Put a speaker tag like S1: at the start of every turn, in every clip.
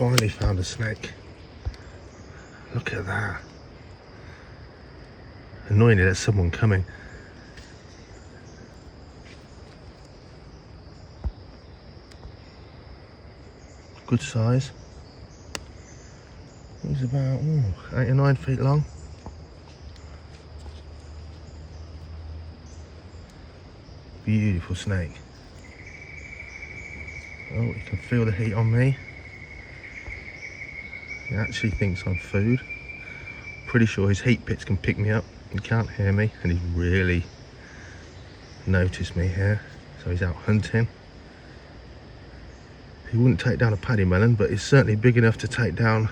S1: finally found a snake. Look at that. Annoyingly, there's someone coming. Good size. He's about 8 or 9 feet long. Beautiful snake. Oh, you can feel the heat on me. He actually thinks I'm food. Pretty sure his heat pits can pick me up. He can't hear me, and he's really noticed me here. So he's out hunting. He wouldn't take down a paddy melon, but he's certainly big enough to take down,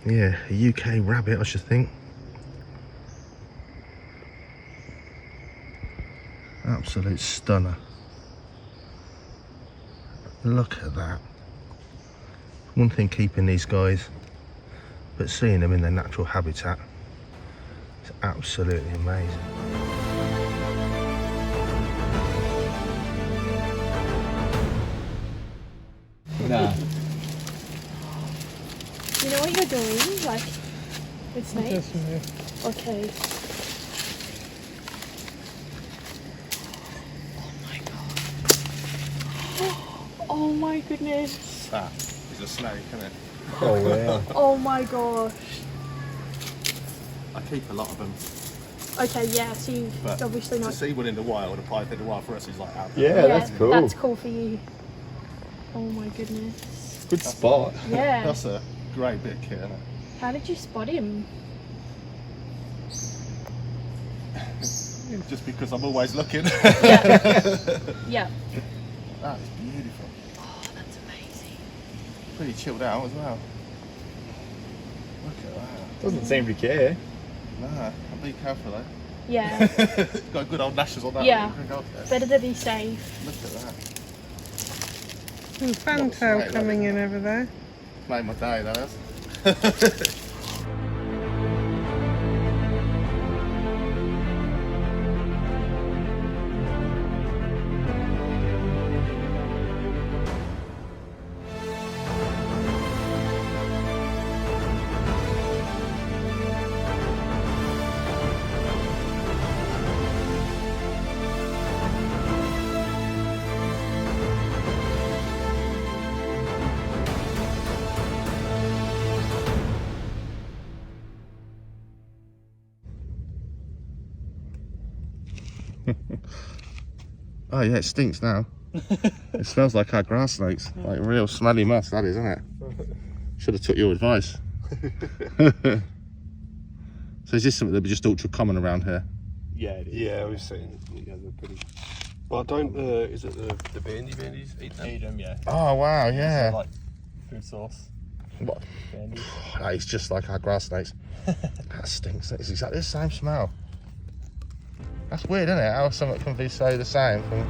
S1: yeah, a UK rabbit, I should think. Absolute stunner. Look at that. One thing keeping these guys, but seeing them in their natural habitat, it's absolutely amazing.
S2: Nah.
S3: You know what you're doing, like with snakes? Okay. Oh my god. Oh my goodness.
S1: That is a snake, isn't it?
S2: Oh yeah.
S3: Oh my gosh.
S1: I keep a lot of them.
S3: Okay, yeah, so you've
S1: But
S3: obviously
S1: to
S3: not.
S1: see one in the wild, a python in the wild for us is like that.
S2: Yeah, that's cool.
S3: That's cool for you. Oh my goodness.
S2: Good spot.
S3: Yeah.
S1: That's a great bit of kit, isn't it?
S3: How did you spot him?
S1: Just because I'm always looking.
S3: Yeah. Yeah.
S1: That is beautiful.
S3: Oh, that's amazing.
S1: Pretty chilled out as well. Look at that.
S2: Doesn't seem to care.
S1: Nah, I'll be careful though.
S3: Yeah.
S1: Got good old lashes on that.
S3: Yeah.
S1: One. Go there.
S3: Better to be safe.
S1: Look at that.
S4: Fantail
S1: Snake,
S4: coming
S1: that
S4: in over there.
S1: Made my day, that is. Oh yeah, it stinks now. It smells like our grass snakes. Like real smelly must, that is, isn't it? Should have took your advice. So is this something that be just ultra common around here?
S2: Yeah, it is.
S5: Yeah, we've seen. Yeah, they're pretty. Well, don't. Is it the bandies eat them?
S2: Eat them, yeah.
S1: Oh wow, yeah.
S2: So, like food source.
S1: What?
S2: Bandies.
S1: That is just like our grass snakes. That stinks. It's exactly the same smell. That's weird, isn't it? How something can be so the same from...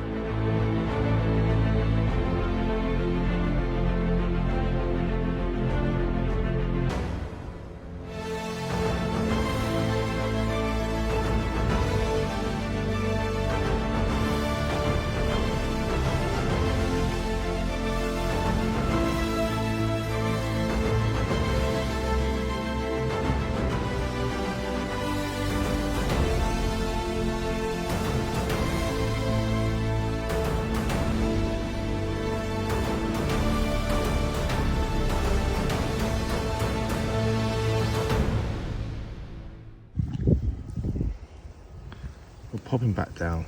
S1: We're popping back down.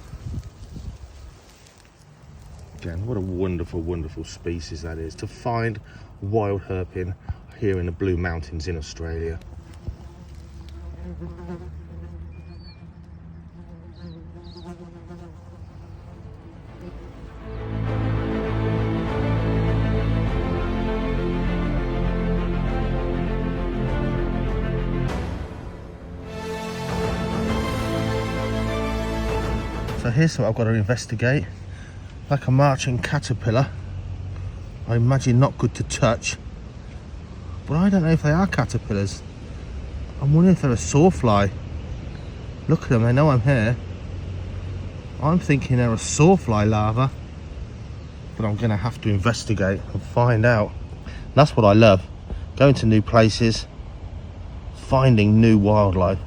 S1: Again, what a wonderful, wonderful species that is. To find wild herping here in the Blue Mountains in Australia. So here's something I've got to investigate. Like a marching caterpillar. I imagine not good to touch. But I don't know if they are caterpillars. I'm wondering if they're a sawfly. Look at them, they know I'm here. I'm thinking they're a sawfly larva. but I'm going to have to investigate and find out. That's what I love, going to new places, finding new wildlife.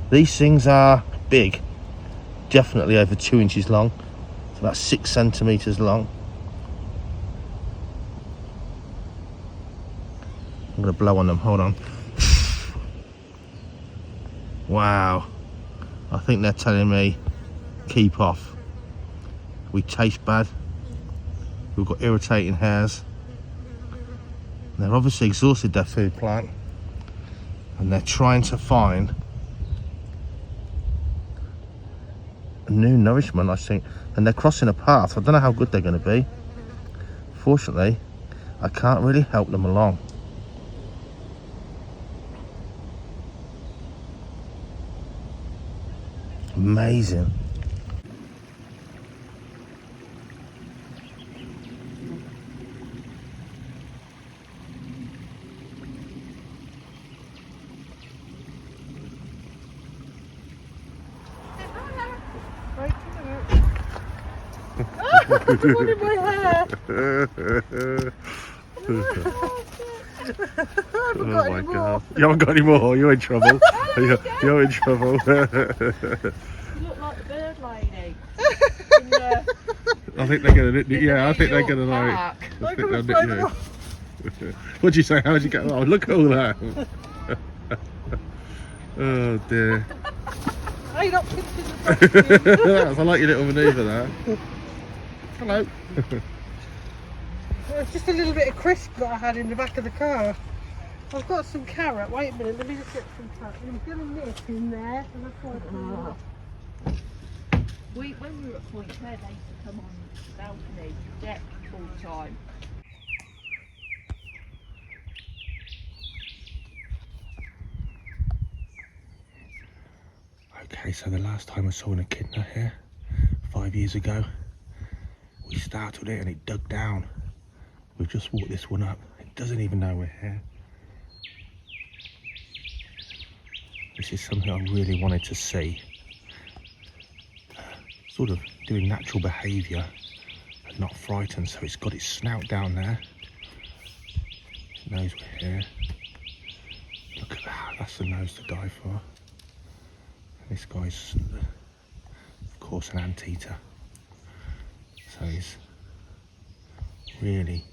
S1: These things are big, definitely over 2 inches long. It's about 6 centimeters long. I'm going to blow on them, hold on. Wow, I think they're telling me keep off. We taste bad, we've got irritating hairs. They're obviously exhausted their food plant and they're trying to find a new nourishment, I think, and they're crossing a path. I don't know how good they're going to be. Fortunately, I can't really help them along. Amazing.
S3: One in my hair.
S1: Oh my god. You haven't got any more, you're in trouble. You're in trouble.
S3: You look like the bird lady.
S1: I think they're gonna yeah, I think they're gonna like I think they'll nick you. What'd you say? How'd you get oh look at all that. Oh dear.
S3: Are you not pinching the
S1: I like your little manoeuvre there. Hello.
S3: It's just a little bit of crisp that I had in the back of the car. I've got some carrot. Wait a minute, let me just get some carrot. I'm going to nip in there. And that's why
S4: When we were at Point Claire, they used to come on the balcony deck all the time.
S1: Okay, so the last time I saw an echidna here, 5 years ago, we startled it and it dug down. We've just walked this one up. It doesn't even know we're here. This is something I really wanted to see. Sort of doing natural behaviour and not frightened. So it's got its snout down there. It knows we're here. Look at that, that's the nose to die for. And this guy's, of course, an anteater. So he's really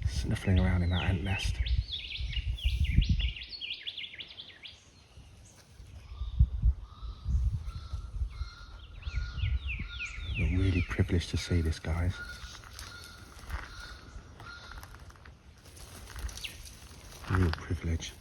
S1: sniffling around in that ant nest. We're really privileged to see this, guys. Real privilege.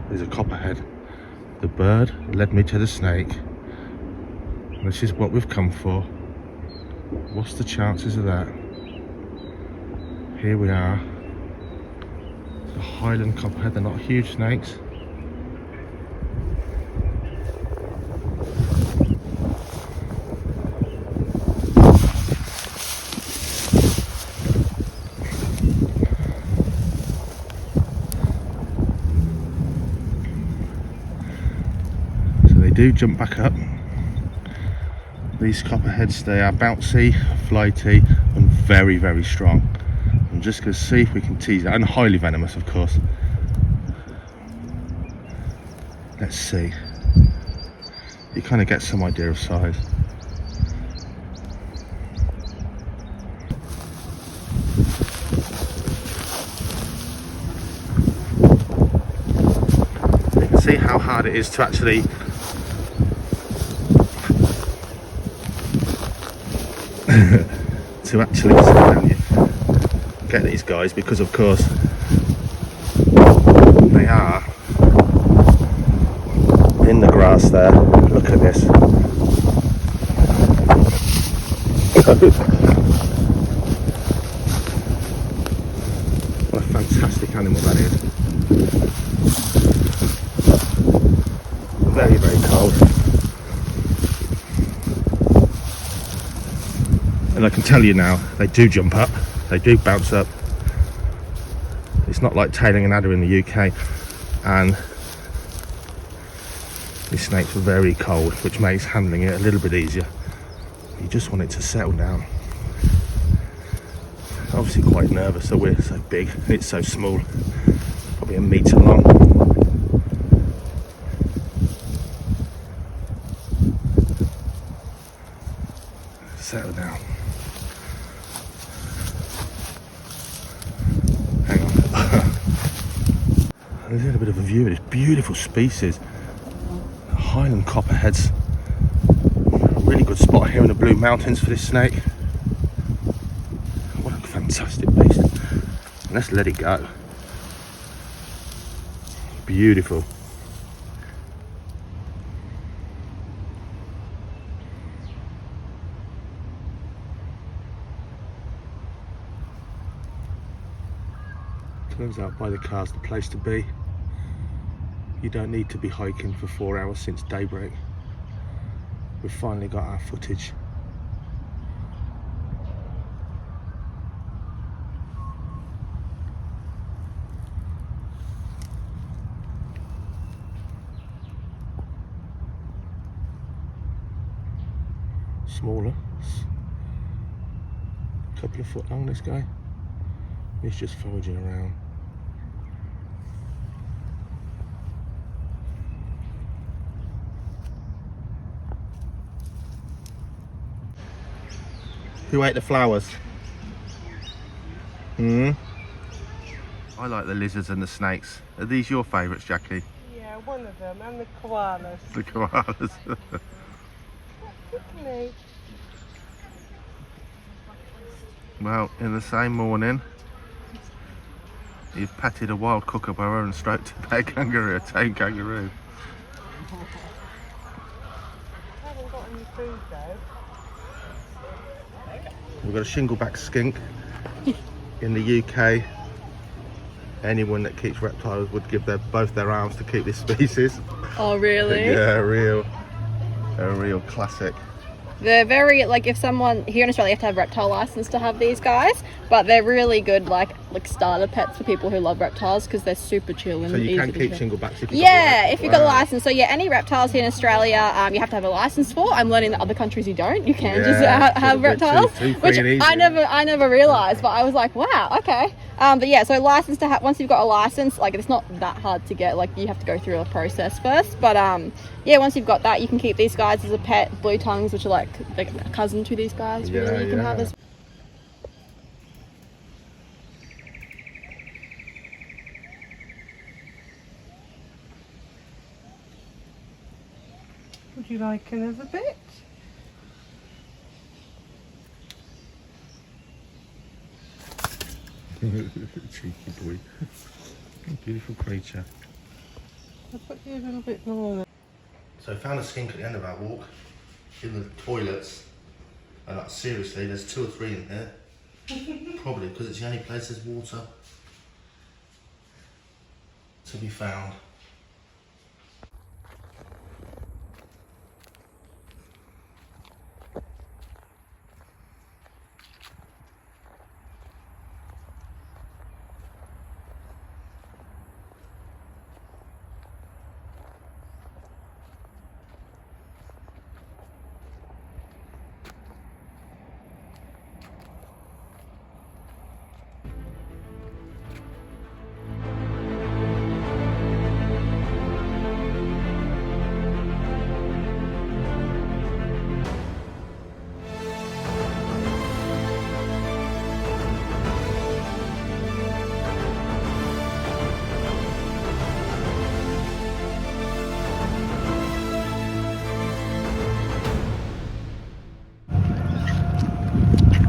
S1: There's a copperhead. The bird led me to the snake. This is what we've come for. What's the chances of that? Here we are. The Highland copperhead. They're not huge snakes. Do jump back up. These copperheads, they are bouncy, flighty and very, very strong. I'm just going to see if we can tease that, and highly venomous, of course. Let's see. You kind of get some idea of size. You can see how hard it is to actually to actually sit down here. get these guys because, of course, they are in the grass there. Look at this. What a fantastic animal that is. Very, very cold. And I can tell you now, they do jump up, they do bounce up. It's not like tailing an adder in the UK, and these snakes are very cold, which makes handling it a little bit easier. You just want it to settle down. Obviously quite nervous that we're so big, it's so small, probably a metre long. Settle down. Hang on. A little bit of a view of this beautiful species. Highland copperheads. Really good spot here in the Blue Mountains for this snake. What a fantastic beast. And let's let it go. Beautiful. Turns out by the car's the place to be. You don't need to be hiking for 4 hours since daybreak. We've finally got our footage. Smaller, a couple of foot long, this guy. He's just foraging around. Who ate the flowers? I like the lizards and the snakes. Are these your favourites, Jackie?
S3: Yeah, one of them, and the koalas.
S1: The koalas.
S3: Quickly.
S1: Well, in the same morning, you've petted a wild kookaburra and stroked a pet kangaroo, a tame kangaroo.
S3: I haven't got any food though.
S1: We've got a shingleback skink. In the UK, anyone that keeps reptiles would give both their arms to keep this species.
S6: Oh really?
S1: Yeah, a real classic.
S6: They're very, like, if someone here in Australia, you have to have reptile license to have these guys, but they're really good like starter pets for people who love reptiles because they're super chill and
S1: So you
S6: easy
S1: can
S6: to
S1: keep
S6: care.
S1: shinglebacks if you've
S6: Yeah,
S1: got
S6: if you've got a license. So yeah, any reptiles here in Australia, you have to have a license for. I'm learning that other countries you don't. You can just have reptiles,
S1: too free
S6: which
S1: and easy.
S6: I never realised. But I was like, wow, okay. But yeah, so license to have. Once you've got a license, like it's not that hard to get. Like you have to go through a process first. But yeah, once you've got that, you can keep these guys as a pet. Blue tongues, which are like a cousin to these guys.
S1: Yeah,
S6: Really, you can have as.
S3: Would you like another bit?
S1: Cheeky boy. Beautiful creature.
S3: I'll put you a little bit more.
S1: So I found a skink at the end of our walk in the toilets, and like, seriously, there's 2 or 3 in here. Probably because it's the only place there's water to be found.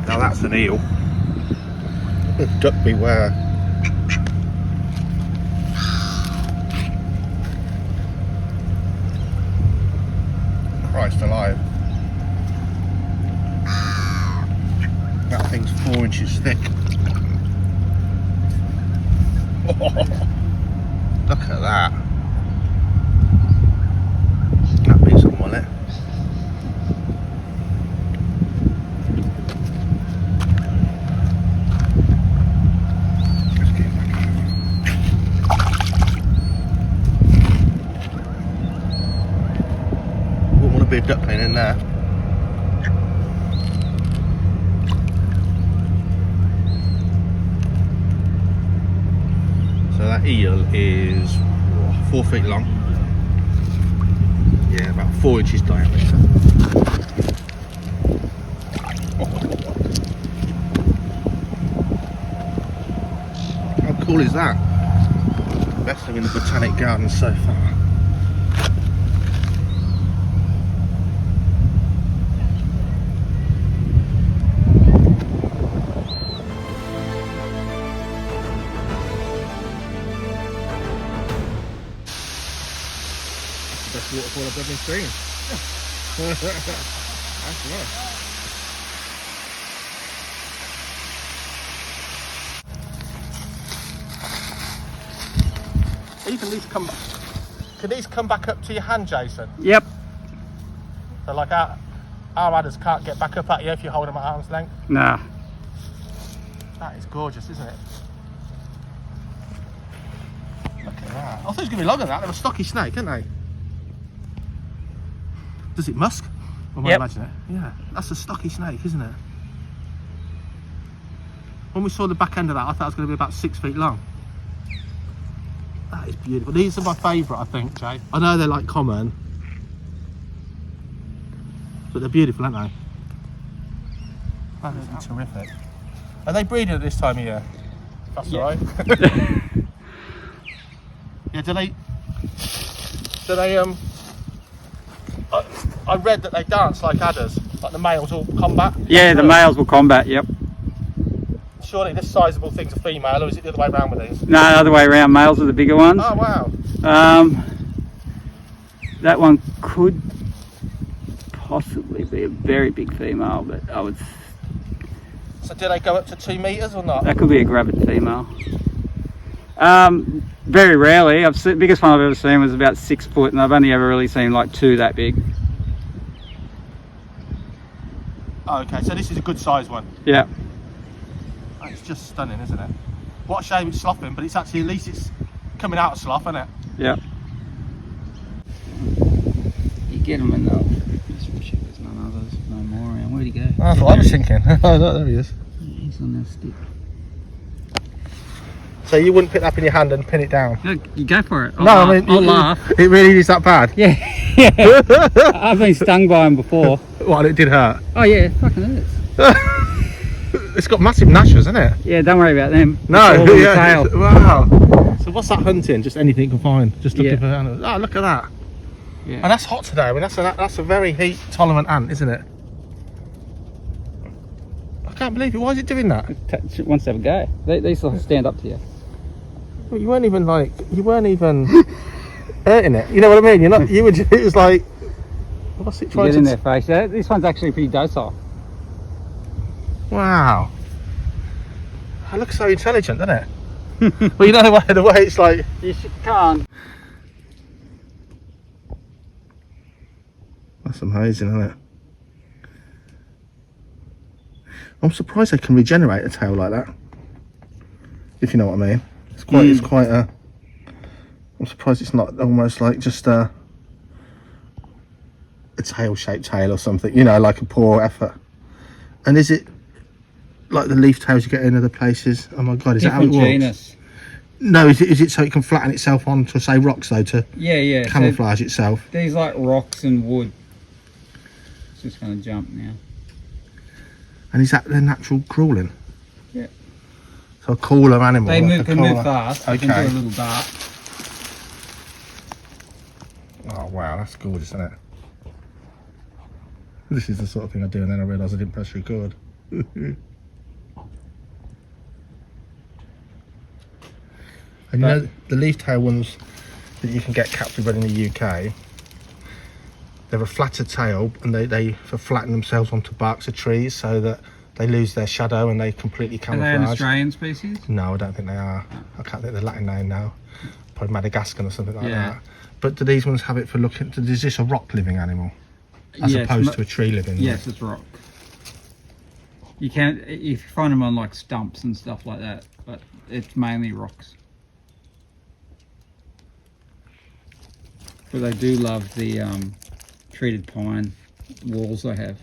S1: Now that's an eel. Duck beware. Christ alive. That thing's 4 inches thick. Look at that. That piece of mullet. Wouldn't want to be a duckling in there. So that eel is 4 feet long. Yeah, about 4 inches diameter. How cool is that? Best thing in the botanic garden so far. Best waterfall I've ever seen. That's nice. Even these come back. Can these come back up to your hand, Jason?
S7: Yep.
S1: So like our adders can't get back up at you if you hold them at arm's length.
S7: Nah.
S1: That is gorgeous, isn't it? Look at that. I thought it was going to be longer than that. They're a stocky snake, aren't they? Does it musk? Am I
S7: Yep.
S1: imagining it? Yeah, that's a stocky snake, isn't it? When we saw the back end of that, I thought it was going to be about 6 feet long. That is beautiful. These are my favourite, I think, Jay. I know they're like common, but they're beautiful, aren't they? That is terrific. Are they breeding at this time of year? That's
S7: Yeah.
S1: all right. Yeah, do they I read that they dance like adders, like the males all combat.
S7: Yeah, the males will combat, yep.
S1: Surely this sizable thing's a female, or is it the other way around with these?
S7: No, the other way around, males are the bigger ones.
S1: Oh wow.
S7: That one could possibly be a very big female, but I would...
S1: So do they go up to 2 metres or not?
S7: That could be a gravid female. Very rarely. The biggest one I've ever seen was about 6 foot, and I've only ever really seen like 2 that big.
S1: Oh, okay, so this is a good size one.
S7: Yeah.
S1: Oh, it's just stunning, isn't it? What a shame it's sloughing, but it's actually, at least it's coming out of slough, isn't it?
S7: Yeah. You get them and they'll... There's none others, no more around. Where'd he go?
S1: Oh, that's what I was thinking. Oh, look, there he is.
S7: Yeah, he's on their stick.
S1: So you wouldn't pick that up in your hand and pin it down?
S7: No, you go for it.
S1: I'll laugh. It really is that bad?
S7: Yeah. I've been stung by him before.
S1: What, it did hurt?
S7: Oh yeah, it fucking hurts.
S1: It's got massive gnashers, isn't it?
S7: Yeah, don't worry about them.
S1: No,
S7: It's all on the
S1: yeah.
S7: tail.
S1: Wow. So what's that hunting? Just anything you can find? Just looking
S7: Yeah.
S1: for animals? Oh, look at that.
S7: Yeah.
S1: And that's hot today. I mean, that's a very heat tolerant ant, isn't it? I can't believe it. Why is it doing that?
S7: It wants to have a go. They sort of stand up to you.
S1: Well, you weren't even hurting it. You know what I mean? You're not. You were. It was like. What's it
S7: You
S1: trying
S7: get
S1: to?
S7: in their face. Yeah, this one's actually pretty docile.
S1: Wow. It looks so intelligent, doesn't it? Well, you know the way it's like.
S7: You can't.
S1: That's amazing, isn't it? I'm surprised they can regenerate a tail like that. If you know what I mean. It's quite a... I'm surprised it's not almost like just a tail-shaped tail or something, you know, like a poor effort. And is it like the leaf tails you get in other places? Oh my god, is that how it
S7: Different
S1: works?
S7: genus.
S1: No, is it so it can flatten itself onto, say, rocks though, to
S7: Yeah.
S1: camouflage itself?
S7: So these like rocks and wood. It's just going to jump now.
S1: And is that their natural crawling?
S7: Yeah.
S1: So a cooler animal.
S7: They
S1: like
S7: can move fast. They
S1: Okay.
S7: can do a little dart.
S1: Oh wow, that's gorgeous, isn't it? This is the sort of thing I do, and then I realise I didn't press record. And you know the leaf tail ones that you can get captive bred in the UK, they have a flatter tail and they flatten themselves onto barks of trees so that they lose their shadow and they completely
S7: Are they
S1: camouflage.
S7: an Australian species?
S1: No, I don't think they are. I can't think of the Latin name now. Probably Madagascar or something like that. But do these ones have it for looking? Is this a rock living animal as opposed to a tree living?
S7: Yes, it's rock. You can you find them on like stumps and stuff like that, but it's mainly rocks. But they do love the treated pine walls they have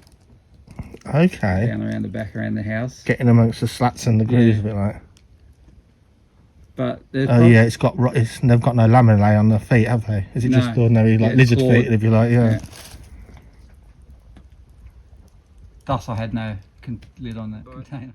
S1: Okay.
S7: down around the back around the house.
S1: Getting amongst the slats and the grooves a bit like.
S7: But
S1: Oh yeah, they've got no lamellae on their feet, have they? Is it just
S7: No.
S1: ordinary like lizard feet, if you like? Yeah.
S7: Thus, I had no lid on that container.